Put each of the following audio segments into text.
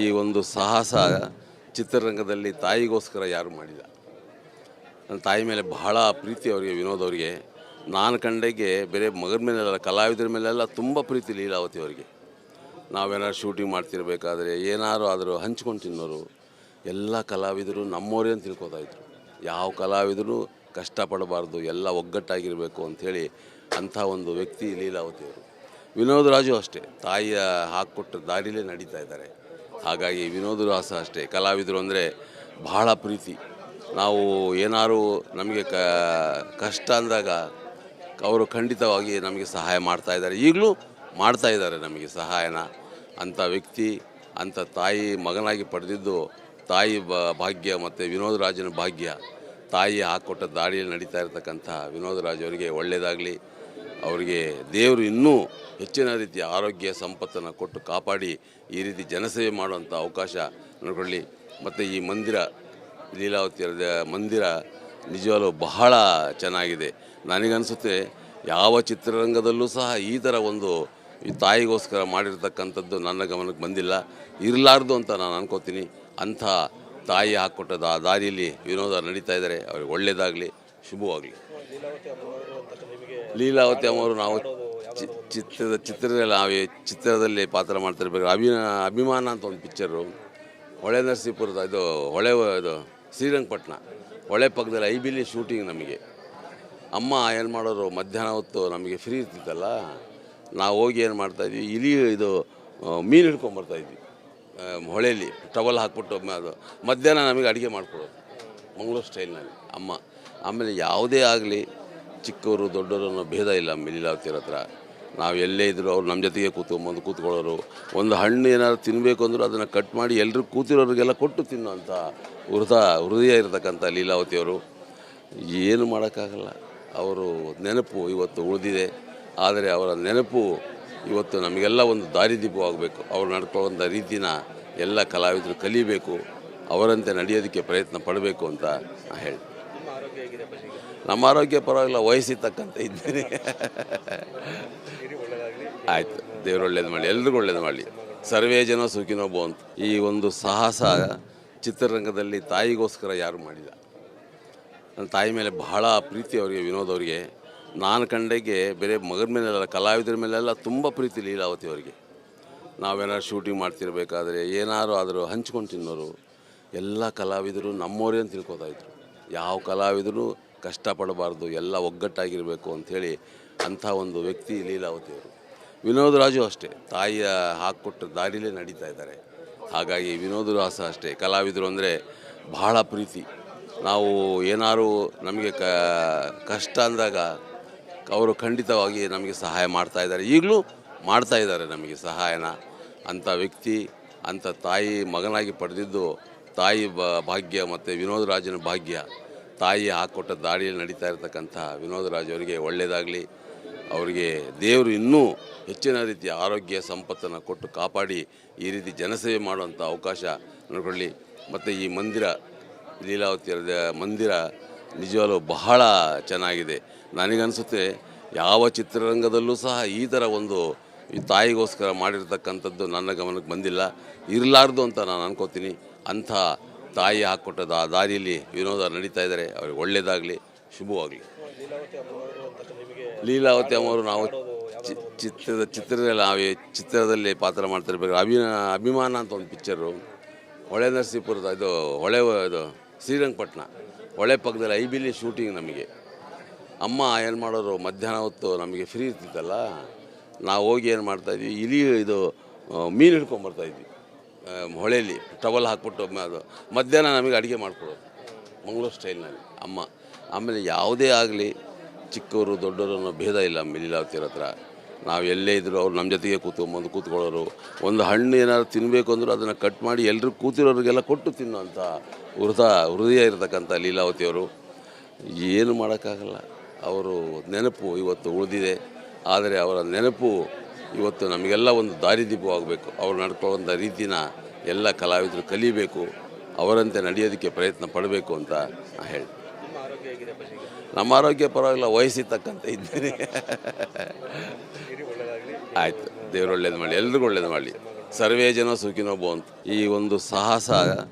ಈ ಒಂದು ಸಾಹಸ ಚಿತ್ರರಂಗದಲ್ಲಿ ತಾಯಿಗೋಸ್ಕರ ಯಾರು ಮಾಡಿಲ್ಲ. ನನ್ನ ತಾಯಿ ಮೇಲೆ ಬಹಳ ಪ್ರೀತಿ ಅವರಿಗೆ, ವಿನೋದ್ ಅವರಿಗೆ. ನಾನು ಕಂಡೆಗೆ ಬೇರೆ ಮಗನ ಮೇಲೆಲ್ಲ, ಕಲಾವಿದರ ಮೇಲೆಲ್ಲ ತುಂಬ ಪ್ರೀತಿ ಲೀಲಾವತಿ ಅವರಿಗೆ. ನಾವೇನಾದ್ರು ಶೂಟಿಂಗ್ ಮಾಡ್ತಿರ್ಬೇಕಾದ್ರೆ ಏನಾದ್ರು ಆದರೂ ಹಂಚ್ಕೊಂಡು ತಿನ್ನೋರು. ಎಲ್ಲ ಕಲಾವಿದರು ನಮ್ಮವರೇ ಅಂತ ತಿಳ್ಕೊತಾಯಿದ್ರು. ಯಾವ ಕಲಾವಿದರು ಕಷ್ಟಪಡಬಾರ್ದು, ಎಲ್ಲ ಒಗ್ಗಟ್ಟಾಗಿರಬೇಕು ಅಂಥೇಳಿ ಅಂಥ ಒಂದು ವ್ಯಕ್ತಿ ಲೀಲಾವತಿಯವರು. ವಿನೋದ್ ರಾಜು ಅಷ್ಟೇ, ತಾಯಿಯ ಹಾಕ್ಕೊಟ್ಟ ದಾರಿಲೇ ನಡೀತಾ ಇದ್ದಾರೆ. ಹಾಗಾಗಿ ವಿನೋದ್ ರಾಜು ಅಷ್ಟೇ, ಕಲಾವಿದರು ಅಂದರೆ ಬಹಳ ಪ್ರೀತಿ. ನಾವು ಏನಾದ್ರು ನಮಗೆ ಕಷ್ಟ ಅಂದಾಗ ಅವರು ಖಂಡಿತವಾಗಿ ನಮಗೆ ಸಹಾಯ ಮಾಡ್ತಾಯಿದ್ದಾರೆ, ಈಗಲೂ ಮಾಡ್ತಾಯಿದ್ದಾರೆ ನಮಗೆ ಸಹಾಯನ. ಅಂಥ ವ್ಯಕ್ತಿ, ಅಂಥ ತಾಯಿ ಮಗನಾಗಿ ಪಡೆದಿದ್ದು ತಾಯಿ ಭಾಗ್ಯ ಮತ್ತು ವಿನೋದ್ ರಾಜನ ಭಾಗ್ಯ. ತಾಯಿ ಹಾಕ್ಕೊಟ್ಟ ದಾರಿಯಲ್ಲಿ ನಡೀತಾ ಇರತಕ್ಕಂಥ ವಿನೋದ್ ರಾಜ್ ಅವರಿಗೆ ಒಳ್ಳೆಯದಾಗಲಿ. ಅವರಿಗೆ ದೇವರು ಇನ್ನೂ ಹೆಚ್ಚಿನ ರೀತಿಯ ಆರೋಗ್ಯ ಸಂಪತ್ತನ್ನು ಕೊಟ್ಟು ಕಾಪಾಡಿ ಈ ರೀತಿ ಜನಸೇವೆ ಮಾಡುವಂಥ ಅವಕಾಶ ನೋಡಿಕೊಳ್ಳಿ. ಮತ್ತು ಈ ಮಂದಿರ, ಲೀಲಾವತಿಯರ ಮಂದಿರ ನಿಜವಾಗ್ಲೂ ಬಹಳ ಚೆನ್ನಾಗಿದೆ. ನನಗನ್ನಿಸುತ್ತೆ ಯಾವ ಚಿತ್ರರಂಗದಲ್ಲೂ ಸಹ ಈ ಥರ ಒಂದು ಈ ತಾಯಿಗೋಸ್ಕರ ಮಾಡಿರ್ತಕ್ಕಂಥದ್ದು ನನ್ನ ಗಮನಕ್ಕೆ ಬಂದಿಲ್ಲ, ಇರಲಾರ್ದು ಅಂತ ನಾನು ಅನ್ಕೋತೀನಿ. ಅಂಥ ತಾಯಿ ಹಾಕ್ಕೊಟ್ಟ ದಾರಿಯಲ್ಲಿ ವಿನೋದ ನಡೀತಾ ಇದ್ದಾರೆ. ಅವ್ರಿಗೆ ಒಳ್ಳೆಯದಾಗಲಿ, ಶುಭವಾಗಲಿ. ಲೀಲಾವತಿ ಅಮ್ಮವರು ನಾವು ಚಿತ್ರದಲ್ಲಿ ಪಾತ್ರ ಮಾಡ್ತಿರ್ಬೇಕು. ಅಭಿಮಾನ ಅಂತ ಒಂದು ಪಿಕ್ಚರು, ಹೊಳೆ ನರಸೀಪುರದ, ಇದು ಶ್ರೀರಂಗಪಟ್ಟಣ ಹೊಳೆ ಪಕ್ಕದಲ್ಲಿ ಐಬಿಲಿ ಶೂಟಿಂಗ್. ನಮಗೆ ಅಮ್ಮ ಏನು ಮಾಡೋರು, ಮಧ್ಯಾಹ್ನ ಹೊತ್ತು ನಮಗೆ ಫ್ರೀ ಇರ್ತಿತ್ತಲ್ಲ, ನಾವು ಹೋಗಿ ಏನು ಮಾಡ್ತಾಯಿದ್ವಿ, ಮೀನು ಹಿಡ್ಕೊಂಬರ್ತಾಯಿದ್ವಿ ಹೊಳೆಯಲ್ಲಿ, ಟವಲ್ ಹಾಕ್ಬಿಟ್ಟು. ಅದು ಮಧ್ಯಾಹ್ನ ನಮಗೆ ಅಡುಗೆ ಮಾಡಿಕೊಡೋದು ಮಂಗಳೂರು ಸ್ಟೈಲ್ನಲ್ಲಿ ಅಮ್ಮ. ಆಮೇಲೆ ಯಾವುದೇ ಆಗಲಿ ಚಿಕ್ಕವರು ದೊಡ್ಡವರು ಅನ್ನೋ ಭೇದ ಇಲ್ಲ ಲೀಲಾವತಿಯರ ಹತ್ರ. ನಾವು ಎಲ್ಲೇ ಇದ್ದರೂ ಅವ್ರು ನಮ್ಮ ಜೊತೆಗೆ ಕೂತ್ಕೊಳ್ಳೋರು. ಒಂದು ಹಣ್ಣು ಏನಾದ್ರು ತಿನ್ನಬೇಕು ಅಂದರೂ ಅದನ್ನು ಕಟ್ ಮಾಡಿ ಎಲ್ಲರೂ ಕೂತಿರೋರಿಗೆಲ್ಲ ಕೊಟ್ಟು ತಿನ್ನೋಂಥ ಹೃದಯ ಇರತಕ್ಕಂಥ ಲೀಲಾವತಿಯವರು. ಏನು ಮಾಡೋಕ್ಕಾಗಲ್ಲ, ಅವರು ನೆನಪು ಇವತ್ತು ಉಳಿದಿದೆ. ಆದರೆ ಅವರ ನೆನಪು ಇವತ್ತು ನಮಗೆಲ್ಲ ಒಂದು ದಾರಿದೀಪವಾಗಬೇಕು. ಅವ್ರು ನಡ್ಕೊಳ್ಳೋಂಥ ರೀತಿನ ಎಲ್ಲ ಕಲಾವಿದರು ಕಲಿಬೇಕು, ಅವರಂತೆ ನಡೆಯೋದಕ್ಕೆ ಪ್ರಯತ್ನ ಪಡಬೇಕು ಅಂತ ನಾನು ಹೇಳಿ. ನಮ್ಮ ಆರೋಗ್ಯ ಪರವಾಗಿಲ್ಲ, ವಯಸ್ಸಿಗೆ ತಕ್ಕಂತೆ ಇದ್ದೇನೆ. ಆಯಿತು, ದೇವರು ಒಳ್ಳೇದು ಮಾಡಲಿ, ಎಲ್ರಿಗೂ ಒಳ್ಳೇದು ಮಾಡಲಿ. ಸರ್ವೇ ಜನ ಸುಖಿನೋ ಭವಂತು. ಈ ಒಂದು ಸಾಹಸ ಚಿತ್ರರಂಗದಲ್ಲಿ ತಾಯಿಗೋಸ್ಕರ ಯಾರು ಮಾಡಿಲ್ಲ. ನನ್ನ ತಾಯಿ ಮೇಲೆ ಬಹಳ ಪ್ರೀತಿ ಅವರಿಗೆ, ವಿನೋದ್ ಅವರಿಗೆ. ನಾನು ಕಂಡೆಗೆ ಬೇರೆ ಮಗನ ಮೇಲೆಲ್ಲ, ಕಲಾವಿದರ ಮೇಲೆಲ್ಲ ತುಂಬ ಪ್ರೀತಿ ಲೀಲಾವತಿ ಅವರಿಗೆ. ನಾವೇನಾದ್ರು ಶೂಟಿಂಗ್ ಮಾಡ್ತಿರ್ಬೇಕಾದ್ರೆ ಏನಾದ್ರು ಆದರೂ ಹಂಚ್ಕೊಂಡು ತಿನ್ನೋರು. ಎಲ್ಲ ಕಲಾವಿದರು ನಮ್ಮವರೇ ಅಂತ ತಿಳ್ಕೊತಾಯಿದ್ರು. ಯಾವ ಕಲಾವಿದರು ಕಷ್ಟಪಡಬಾರ್ದು, ಎಲ್ಲ ಒಗ್ಗಟ್ಟಾಗಿರಬೇಕು ಅಂಥೇಳಿ ಅಂಥ ಒಂದು ವ್ಯಕ್ತಿ ಲೀಲಾವತಿಯವರು. ವಿನೋದ್ ರಾಜು ಅಷ್ಟೇ, ತಾಯಿಯ ಹಾಕ್ಕೊಟ್ಟ ದಾರಿಲೇ ನಡೀತಾ ಇದ್ದಾರೆ. ಹಾಗಾಗಿ ವಿನೋದ್ ರಾಜು ಅಷ್ಟೇ, ಕಲಾವಿದರು ಅಂದರೆ ಬಹಳ ಪ್ರೀತಿ. ನಾವು ಏನಾದ್ರು ನಮಗೆ ಕಷ್ಟ ಅಂದಾಗ ಅವರು ಖಂಡಿತವಾಗಿ ನಮಗೆ ಸಹಾಯ ಮಾಡ್ತಾಯಿದ್ದಾರೆ, ಈಗಲೂ ಮಾಡ್ತಾಯಿದ್ದಾರೆ ನಮಗೆ ಸಹಾಯನ. ಅಂಥ ವ್ಯಕ್ತಿ, ಅಂಥ ತಾಯಿ ಮಗನಾಗಿ ಪಡೆದಿದ್ದು ತಾಯಿ ಭಾಗ್ಯ ಮತ್ತು ವಿನೋದ್ ರಾಜನ ಭಾಗ್ಯ. ತಾಯಿ ಹಾಕ್ಕೊಟ್ಟ ದಾರಿಯಲ್ಲಿ ನಡೀತಾ ಇರತಕ್ಕಂಥ ವಿನೋದ್ ರಾಜ್ ಅವರಿಗೆ ಒಳ್ಳೆಯದಾಗಲಿ. ಅವರಿಗೆ ದೇವರು ಇನ್ನೂ ಹೆಚ್ಚಿನ ರೀತಿಯ ಆರೋಗ್ಯ ಸಂಪತ್ತನ್ನು ಕೊಟ್ಟು ಕಾಪಾಡಿ ಈ ರೀತಿ ಜನಸೇವೆ ಮಾಡುವಂಥ ಅವಕಾಶ ನೋಡಿಕೊಳ್ಳಿ. ಮತ್ತು ಈ ಮಂದಿರ, ಲೀಲಾವತಿಯರ ಮಂದಿರ ನಿಜವಾಗ್ಲೂ ಬಹಳ ಚೆನ್ನಾಗಿದೆ. ನನಗನ್ನಿಸುತ್ತೆ ಯಾವ ಚಿತ್ರರಂಗದಲ್ಲೂ ಸಹ ಈ ಥರ ಒಂದು ಈ ತಾಯಿಗೋಸ್ಕರ ಮಾಡಿರ್ತಕ್ಕಂಥದ್ದು ನನ್ನ ಗಮನಕ್ಕೆ ಬಂದಿಲ್ಲ, ಇರಲಾರ್ದು ಅಂತ ನಾನು ಅನ್ಕೋತೀನಿ. ಅಂಥ ತಾಯಿ ಹಾಕ್ಕೊಟ್ಟ ದಾರಿಯಲ್ಲಿ ವಿನೋದ ನಡೀತಾ ಇದ್ದಾರೆ. ಅವ್ರಿಗೆ ಒಳ್ಳೆಯದಾಗಲಿ, ಶುಭವಾಗಲಿ. ಲೀಲಾವತಿ ಅಮ್ಮವರು ನಾವು ಚಿತ್ರದಲ್ಲಿ ಪಾತ್ರ ಮಾಡ್ತಿರ್ಬೇಕು. ಅಭಿಮಾನ ಅಂತ ಒಂದು ಪಿಕ್ಚರು, ಹೊಳೆ ನರಸೀಪುರದ, ಇದು ಶ್ರೀರಂಗಪಟ್ಟಣ ಹೊಳೆ ಪಕ್ಕದಲ್ಲಿ ಐಬಿಲಿ ಶೂಟಿಂಗ್. ನಮಗೆ ಅಮ್ಮ ಏನು ಮಾಡೋರು, ಮಧ್ಯಾಹ್ನ ಹೊತ್ತು ನಮಗೆ ಫ್ರೀ ಇರ್ತಿತ್ತಲ್ಲ, ನಾವು ಹೋಗಿ ಏನು ಮಾಡ್ತಾಯಿದ್ವಿ, ಮೀನು ಹಿಡ್ಕೊಂಬರ್ತಾಯಿದ್ವಿ ಹೊಳೆಯಲ್ಲಿ, ಟವಲ್ ಹಾಕ್ಬಿಟ್ಟು. ಅದು ಮಧ್ಯಾಹ್ನ ನಮಗೆ ಅಡುಗೆ ಮಾಡಿಕೊಡೋದು ಮಂಗಳೂರು ಸ್ಟೈಲ್ನಲ್ಲಿ ಅಮ್ಮ. ಆಮೇಲೆ ಯಾವುದೇ ಆಗಲಿ ಚಿಕ್ಕವರು ದೊಡ್ಡವರು ಅನ್ನೋ ಭೇದ ಇಲ್ಲ ಲೀಲಾವತಿಯರ ಹತ್ರ. ನಾವು ಎಲ್ಲೇ ಇದ್ದರೂ ಅವ್ರು ನಮ್ಮ ಜೊತೆಗೆ ಕೂತ್ಕೊಳ್ಳೋರು. ಒಂದು ಹಣ್ಣು ಏನಾದ್ರು ತಿನ್ನಬೇಕು ಅಂದರೂ ಅದನ್ನು ಕಟ್ ಮಾಡಿ ಎಲ್ಲರೂ ಕೂತಿರೋರಿಗೆಲ್ಲ ಕೊಟ್ಟು ತಿನ್ನೋಂಥ ಹೃದಯ ಇರತಕ್ಕಂಥ ಲೀಲಾವತಿಯವರು. ಏನು ಮಾಡೋಕ್ಕಾಗಲ್ಲ, ಅವರು ನೆನಪು ಇವತ್ತು ಉಳಿದಿದೆ. ಆದರೆ ಅವರ ನೆನಪು ಇವತ್ತು ನಮಗೆಲ್ಲ ಒಂದು ದಾರಿದೀಪವಾಗಬೇಕು. ಅವ್ರು ನಡ್ಕೊಳ್ಳೋಂಥ ರೀತಿನ ಎಲ್ಲ ಕಲಾವಿದರು ಕಲಿಬೇಕು, ಅವರಂತೆ ನಡೆಯೋದಕ್ಕೆ ಪ್ರಯತ್ನ ಪಡಬೇಕು ಅಂತ ನಾನು ಹೇಳಿ. ನಮ್ಮ ಆರೋಗ್ಯ ಪರವಾಗಿಲ್ಲ, ವಯಸ್ಸಿಗೆ ತಕ್ಕಂತೆ ಇದ್ದೇನೆ. ಆಯಿತು, ದೇವರು ಒಳ್ಳೇದು ಮಾಡಲಿ, ಎಲ್ರಿಗೂ ಒಳ್ಳೇದು ಮಾಡಲಿ. ಸರ್ವೇ ಜನ ಸುಖಿನೋ ಭವಂತು. ಈ ಒಂದು ಸಾಹಸ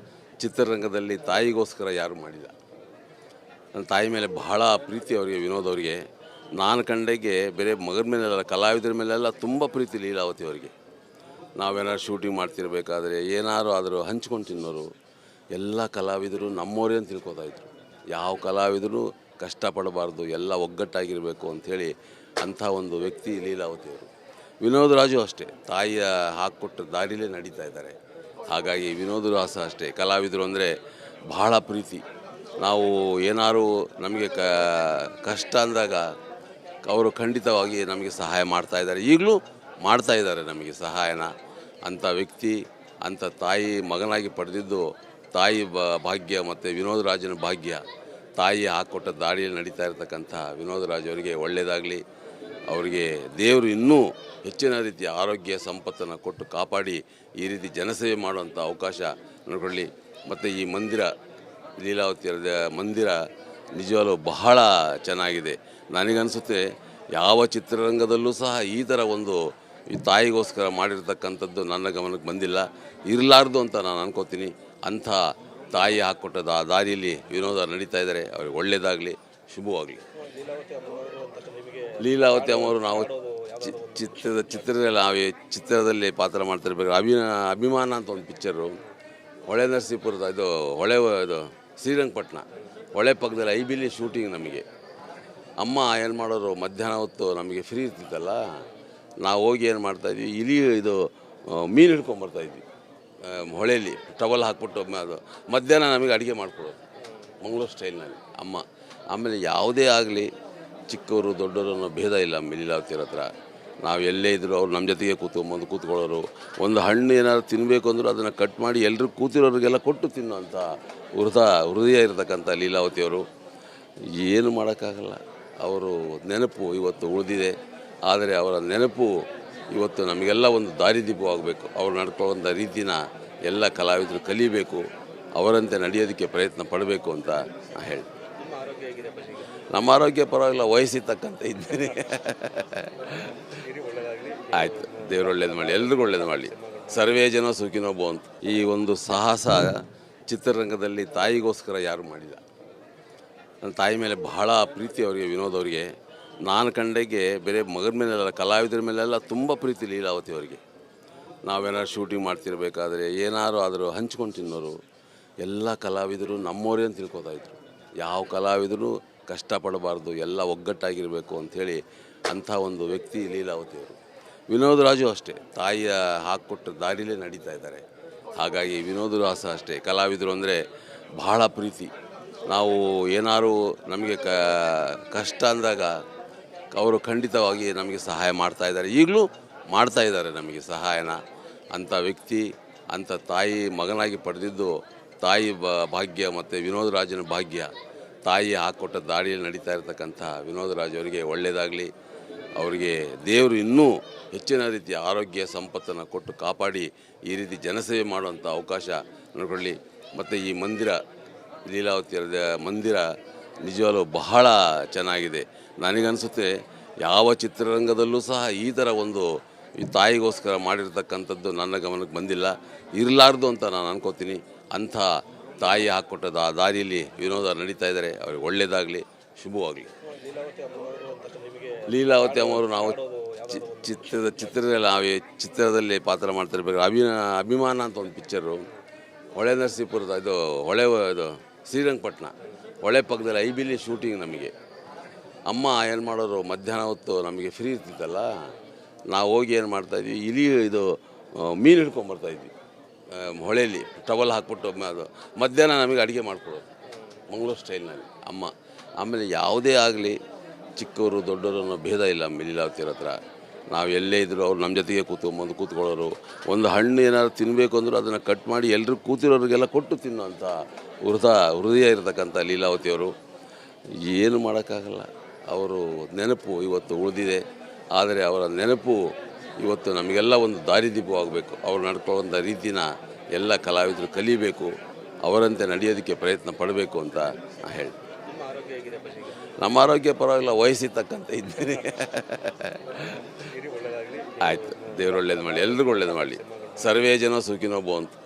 ಚಿತ್ರರಂಗದಲ್ಲಿ ತಾಯಿಗೋಸ್ಕರ ಯಾರು ಮಾಡಿಲ್ಲ. ನನ್ನ ತಾಯಿ ಮೇಲೆ ಬಹಳ ಪ್ರೀತಿ ಅವರಿಗೆ, ವಿನೋದ್ ಅವರಿಗೆ. ನಾನು ಕಂಡಾಗೆ ಬೇರೆ ಮಗನ ಮೇಲೆಲ್ಲ, ಕಲಾವಿದರ ಮೇಲೆಲ್ಲ ತುಂಬ ಪ್ರೀತಿ ಲೀಲಾವತಿ ಅವರಿಗೆ. ನಾವೇನಾದ್ರು ಶೂಟಿಂಗ್ ಮಾಡ್ತಿರ್ಬೇಕಾದ್ರೆ ಏನಾರು ಆದರೂ ಹಂಚ್ಕೊಂಡು ತಿನ್ನೋರು. ಎಲ್ಲ ಕಲಾವಿದರು ನಮ್ಮವರೇ ಅಂತ ತಿಳ್ಕೊತಾಯಿದ್ರು. ಯಾವ ಕಲಾವಿದರು ಕಷ್ಟಪಡಬಾರ್ದು, ಎಲ್ಲ ಒಗ್ಗಟ್ಟಾಗಿರಬೇಕು ಅಂಥೇಳಿ ಅಂಥ ಒಂದು ವ್ಯಕ್ತಿ ಲೀಲಾವತಿಯವರು. ವಿನೋದ್ ರಾಜು ಅಷ್ಟೇ, ತಾಯಿಯ ಹಾಕ್ಕೊಟ್ಟ ದಾರಿಲೇ ನಡೀತಾ ಇದ್ದಾರೆ. ಹಾಗಾಗಿ ವಿನೋದ್ ರಾಸ ಅಷ್ಟೇ, ಕಲಾವಿದರು ಅಂದರೆ ಬಹಳ ಪ್ರೀತಿ. ನಾವು ಏನಾರು ನಮಗೆ ಕಷ್ಟ ಅಂದಾಗ ಅವರು ಖಂಡಿತವಾಗಿ ನಮಗೆ ಸಹಾಯ ಮಾಡ್ತಾಯಿದ್ದಾರೆ, ಈಗಲೂ ಮಾಡ್ತಾಯಿದ್ದಾರೆ ನಮಗೆ ಸಹಾಯನ. ಅಂಥ ವ್ಯಕ್ತಿ, ಅಂಥ ತಾಯಿ ಮಗನಾಗಿ ಪಡೆದಿದ್ದು ತಾಯಿ ಭಾಗ್ಯ ಮತ್ತು ವಿನೋದ್ ರಾಜನ ಭಾಗ್ಯ. ತಾಯಿ ಹಾಕ್ಕೊಟ್ಟ ದಾರಿಯಲ್ಲಿ ನಡೀತಾ ಇರತಕ್ಕಂಥ ವಿನೋದ್ ರಾಜ್ ಅವರಿಗೆ ಒಳ್ಳೆಯದಾಗಲಿ. ಅವರಿಗೆ ದೇವರು ಇನ್ನೂ ಹೆಚ್ಚಿನ ರೀತಿಯ ಆರೋಗ್ಯ ಸಂಪತ್ತನ್ನು ಕೊಟ್ಟು ಕಾಪಾಡಿ ಈ ರೀತಿ ಜನಸೇವೆ ಮಾಡುವಂಥ ಅವಕಾಶ ನೋಡ್ಕೊಳ್ಳಿ. ಮತ್ತು ಈ ಮಂದಿರ, ಲೀಲಾವತಿಯರ ಮಂದಿರ ನಿಜವಾಗ್ಲೂ ಬಹಳ ಚೆನ್ನಾಗಿದೆ. ನನಗನ್ಸುತ್ತೆ ಯಾವ ಚಿತ್ರರಂಗದಲ್ಲೂ ಸಹ ಈ ಥರ ಒಂದು ಈ ತಾಯಿಗೋಸ್ಕರ ಮಾಡಿರ್ತಕ್ಕಂಥದ್ದು ನನ್ನ ಗಮನಕ್ಕೆ ಬಂದಿಲ್ಲ, ಇರಲಾರ್ದು ಅಂತ ನಾನು ಅನ್ಕೋತೀನಿ. ಅಂಥ ತಾಯಿ ಹಾಕ್ಕೊಟ್ಟ ದಾರಿಯಲ್ಲಿ ವಿನೋದ ನಡೀತಾ ಇದ್ದಾರೆ. ಅವ್ರಿಗೆ ಒಳ್ಳೆಯದಾಗಲಿ, ಶುಭವಾಗಲಿ. ಲೀಲಾವತಿ ಅಮ್ಮವರು ನಾವು ಚಿತ್ರದಲ್ಲಿ ಪಾತ್ರ ಮಾಡ್ತಿರ್ಬೇಕಾದ್ರೆ ಅಭಿಮಾನ ಅಂತ ಒಂದು ಪಿಕ್ಚರು, ಹೊಳೆ ನರಸೀಪುರದ ಇದು ಶ್ರೀರಂಗಪಟ್ಟಣ ಹೊಳೆ ಪಕ್ಕದಲ್ಲಿ ಐಬಿಲಿ ಶೂಟಿಂಗ್. ನಮಗೆ ಅಮ್ಮ ಏನು ಮಾಡೋರು, ಮಧ್ಯಾಹ್ನ ಹೊತ್ತು ನಮಗೆ ಫ್ರೀ ಇರ್ತಿತ್ತಲ್ಲ, ನಾವು ಹೋಗಿ ಏನು ಮಾಡ್ತಾಯಿದ್ವಿ, ಮೀನು ಹಿಡ್ಕೊಂಬರ್ತಾಯಿದ್ವಿ ಹೊಳೆಯಲ್ಲಿ, ಟವಲ್ ಹಾಕ್ಬಿಟ್ಟು. ಅದು ಮಧ್ಯಾಹ್ನ ನಮಗೆ ಅಡುಗೆ ಮಾಡ್ಕೊಡೋದು ಮಂಗಳೂರು ಸ್ಟೈಲ್ನಲ್ಲಿ ಅಮ್ಮ. ಆಮೇಲೆ ಯಾವುದೇ ಆಗಲಿ ಚಿಕ್ಕವರು ದೊಡ್ಡವರು ಅನ್ನೋ ಭೇದ ಇಲ್ಲ ಲೀಲಾವತಿಯರ ಹತ್ರ. ನಾವು ಎಲ್ಲೇ ಇದ್ದರೂ ಅವ್ರು ನಮ್ಮ ಜೊತೆಗೆ ಕೂತ್ಕೊಳ್ಳೋರು. ಒಂದು ಹಣ್ಣು ಏನಾದ್ರು ತಿನ್ನಬೇಕು ಅಂದರೂ ಅದನ್ನು ಕಟ್ ಮಾಡಿ ಎಲ್ಲರೂ ಕೂತಿರೋರಿಗೆಲ್ಲ ಕೊಟ್ಟು ತಿನ್ನೋಂಥ ಹೃದಯ ಇರತಕ್ಕಂಥ ಲೀಲಾವತಿಯವರು. ಏನು ಮಾಡೋಕ್ಕಾಗಲ್ಲ, ಅವರು ನೆನಪು ಇವತ್ತು ಉಳಿದಿದೆ. ಆದರೆ ಅವರ ನೆನಪು ಇವತ್ತು ನಮಗೆಲ್ಲ ಒಂದು ದಾರಿದೀಪವಾಗಬೇಕು. ಅವ್ರು ನಡ್ಕೊಳ್ಳುವಂಥ ರೀತಿನ ಎಲ್ಲ ಕಲಾವಿದರು ಕಲಿಬೇಕು, ಅವರಂತೆ ನಡೆಯೋದಕ್ಕೆ ಪ್ರಯತ್ನ ಪಡಬೇಕು ಅಂತ ನಾನು ಹೇಳಿ. ನಮ್ಮ ಆರೋಗ್ಯ ಪರವಾಗಿಲ್ಲ, ವಯಸ್ಸಿಗೆ ತಕ್ಕಂತೆ ಇದ್ದೇನೆ. ಆಯಿತು, ದೇವರು ಒಳ್ಳೇದು ಮಾಡಲಿ, ಎಲ್ರಿಗೂ ಒಳ್ಳೇದು ಮಾಡಲಿ. ಸರ್ವೇ ಜನ ಸುಖಿನೋ ಭವಂತು. ಈ ಒಂದು ಸಾಹಸ ಚಿತ್ರರಂಗದಲ್ಲಿ ತಾಯಿಗೋಸ್ಕರ ಯಾರು ಮಾಡಿಲ್ಲ. ನನ್ನ ತಾಯಿ ಮೇಲೆ ಬಹಳ ಪ್ರೀತಿ ಅವರಿಗೆ, ವಿನೋದ್ ಅವರಿಗೆ. ನಾನು ಕಂಡಾಗೆ ಬೇರೆ ಮಗನ ಮೇಲೆಲ್ಲ, ಕಲಾವಿದರ ಮೇಲೆಲ್ಲ ತುಂಬ ಪ್ರೀತಿ ಲೀಲಾವತಿ ಅವರಿಗೆ. ನಾವೇನಾದ್ರು ಶೂಟಿಂಗ್ ಮಾಡ್ತಿರ್ಬೇಕಾದ್ರೆ ಏನಾರು ಆದರೂ ಹಂಚ್ಕೊಂಡು ತಿನ್ನೋರು. ಎಲ್ಲ ಕಲಾವಿದರು ನಮ್ಮವರೇ ಅಂತ ತಿಳ್ಕೊತಾಯಿದ್ರು. ಯಾವ ಕಲಾವಿದರು ಕಷ್ಟಪಡಬಾರ್ದು, ಎಲ್ಲ ಒಗ್ಗಟ್ಟಾಗಿರಬೇಕು ಅಂಥೇಳಿ ಅಂಥ ಒಂದು ವ್ಯಕ್ತಿ ಲೀಲಾವತಿಯವರು. ವಿನೋದ್ ರಾಜು ಅಷ್ಟೇ, ತಾಯಿಯ ಹಾಕ್ಕೊಟ್ಟ ದಾರಿಲೇ ನಡೀತಾ ಇದ್ದಾರೆ. ಹಾಗಾಗಿ ವಿನೋದ್ ರಾಸ ಅಷ್ಟೇ, ಕಲಾವಿದರು ಅಂದರೆ ಬಹಳ ಪ್ರೀತಿ. ನಾವು ಏನಾರು ನಮಗೆ ಕಷ್ಟ ಅಂದಾಗ ಅವರು ಖಂಡಿತವಾಗಿ ನಮಗೆ ಸಹಾಯ ಮಾಡ್ತಾಯಿದ್ದಾರೆ, ಈಗಲೂ ಮಾಡ್ತಾಯಿದ್ದಾರೆ ನಮಗೆ ಸಹಾಯನ. ಅಂಥ ವ್ಯಕ್ತಿ, ಅಂಥ ತಾಯಿ ಮಗನಾಗಿ ಪಡೆದಿದ್ದು ತಾಯಿ ಭಾಗ್ಯ ಮತ್ತು ವಿನೋದ್ ರಾಜನ ಭಾಗ್ಯ. ತಾಯಿ ಹಾಕ್ಕೊಟ್ಟ ದಾರಿಯಲ್ಲಿ ನಡೀತಾ ಇರತಕ್ಕಂಥ ವಿನೋದ್ ರಾಜ್ ಅವರಿಗೆ ಒಳ್ಳೆಯದಾಗಲಿ. ಅವರಿಗೆ ದೇವರು ಇನ್ನೂ ಹೆಚ್ಚಿನ ರೀತಿಯ ಆರೋಗ್ಯ ಸಂಪತ್ತನ್ನು ಕೊಟ್ಟು ಕಾಪಾಡಿ ಈ ರೀತಿ ಜನಸೇವೆ ಮಾಡುವಂಥ ಅವಕಾಶ ನೋಡ್ಕೊಳ್ಳಿ. ಮತ್ತು ಈ ಮಂದಿರ, ಲೀಲಾವತಿಯರ ಮಂದಿರ ನಿಜವಾಗ್ಲೂ ಬಹಳ ಚೆನ್ನಾಗಿದೆ. ನನಗನ್ಸುತ್ತೆ ಯಾವ ಚಿತ್ರರಂಗದಲ್ಲೂ ಸಹ ಈ ಥರ ಒಂದು ಈ ತಾಯಿಗೋಸ್ಕರ ಮಾಡಿರ್ತಕ್ಕಂಥದ್ದು ನನ್ನ ಗಮನಕ್ಕೆ ಬಂದಿಲ್ಲ, ಇರಲಾರ್ದು ಅಂತ ನಾನು ಅನ್ಕೋತೀನಿ. ಅಂಥ ತಾಯಿ ಹಾಕ್ಕೊಟ್ಟ ದಾರಿಯಲ್ಲಿ ವಿನೋದ ನಡೀತಾ ಇದ್ದಾರೆ. ಅವ್ರಿಗೆ ಒಳ್ಳೆಯದಾಗಲಿ, ಶುಭವಾಗಲಿ. ಲೀಲಾವತಿ ಅಮ್ಮವರು ನಾವು ಚಿತ್ರದಲ್ಲಿ ಪಾತ್ರ ಮಾಡ್ತಿರ್ಬೇಕಾದ್ರೆ ಅಭಿಮಾನ ಅಂತ ಒಂದು ಪಿಕ್ಚರು, ಹೊಳೆ ನರಸೀಪುರದ ಶ್ರೀರಂಗಪಟ್ಟಣ ಹೊಳೆ ಪಕ್ಕದಲ್ಲಿ ಐಬಿಲಿ ಶೂಟಿಂಗ್. ನಮಗೆ ಅಮ್ಮ ಏನು ಮಾಡೋರು, ಮಧ್ಯಾಹ್ನ ಹೊತ್ತು ನಮಗೆ ಫ್ರೀ ಇರ್ತಿತ್ತಲ್ಲ, ನಾವು ಹೋಗಿ ಏನು ಮಾಡ್ತಾಯಿದ್ವಿ, ಮೀನು ಹಿಡ್ಕೊಂಬರ್ತಾಯಿದ್ವಿ ಹೊಳೆಯಲ್ಲಿ, ಟವಲ್ ಹಾಕ್ಬಿಟ್ಟು. ಅದು ಮಧ್ಯಾಹ್ನ ನಮಗೆ ಅಡುಗೆ ಮಾಡ್ಕೊಡೋದು ಮಂಗಳೂರು ಸ್ಟೈಲ್ನಲ್ಲಿ ಅಮ್ಮ. ಆಮೇಲೆ ಯಾವುದೇ ಆಗಲಿ ಚಿಕ್ಕವರು ದೊಡ್ಡವರು ಅನ್ನೋ ಭೇದ ಇಲ್ಲ ಲೀಲಾವತಿಯರ ಹತ್ರ. ನಾವು ಎಲ್ಲೇ ಇದ್ದರೂ ಅವ್ರು ನಮ್ಮ ಜೊತೆಗೆ ಕೂತ್ಕೊಳ್ಳೋರು. ಒಂದು ಹಣ್ಣು ಏನಾದ್ರು ತಿನ್ನಬೇಕು ಅಂದರೂ ಅದನ್ನು ಕಟ್ ಮಾಡಿ ಎಲ್ಲರೂ ಕೂತಿರೋರಿಗೆಲ್ಲ ಕೊಟ್ಟು ತಿನ್ನೋಂಥ ಹೃದಯ ಇರತಕ್ಕಂಥ ಲೀಲಾವತಿಯವರು. ಏನು ಮಾಡೋಕ್ಕಾಗಲ್ಲ, ಅವರು ನೆನಪು ಇವತ್ತು ಉಳಿದಿದೆ. ಆದರೆ ಅವರ ನೆನಪು ಇವತ್ತು ನಮಗೆಲ್ಲ ಒಂದು ದಾರಿದೀಪವಾಗಬೇಕು. ಅವ್ರು ನಡ್ಕೊಳ್ಳುವಂಥ ರೀತಿನ ಎಲ್ಲ ಕಲಾವಿದರು ಕಲಿಬೇಕು, ಅವರಂತೆ ನಡೆಯೋದಕ್ಕೆ ಪ್ರಯತ್ನ ಪಡಬೇಕು ಅಂತ ನಾನು ಹೇಳಿ. ನಮ್ಮ ಆರೋಗ್ಯ ಪರವಾಗಿಲ್ಲ, ವಯಸ್ಸಿಗೆ ತಕ್ಕಂತೆ ಇದ್ದೇನೆ. ಆಯಿತು, ದೇವರು ಒಳ್ಳೇದು ಮಾಡಲಿ, ಎಲ್ರಿಗೂ ಒಳ್ಳೇದು ಮಾಡಲಿ. ಸರ್ವೇ ಜನ ಸುಖಿನೋ ಭವಂತು.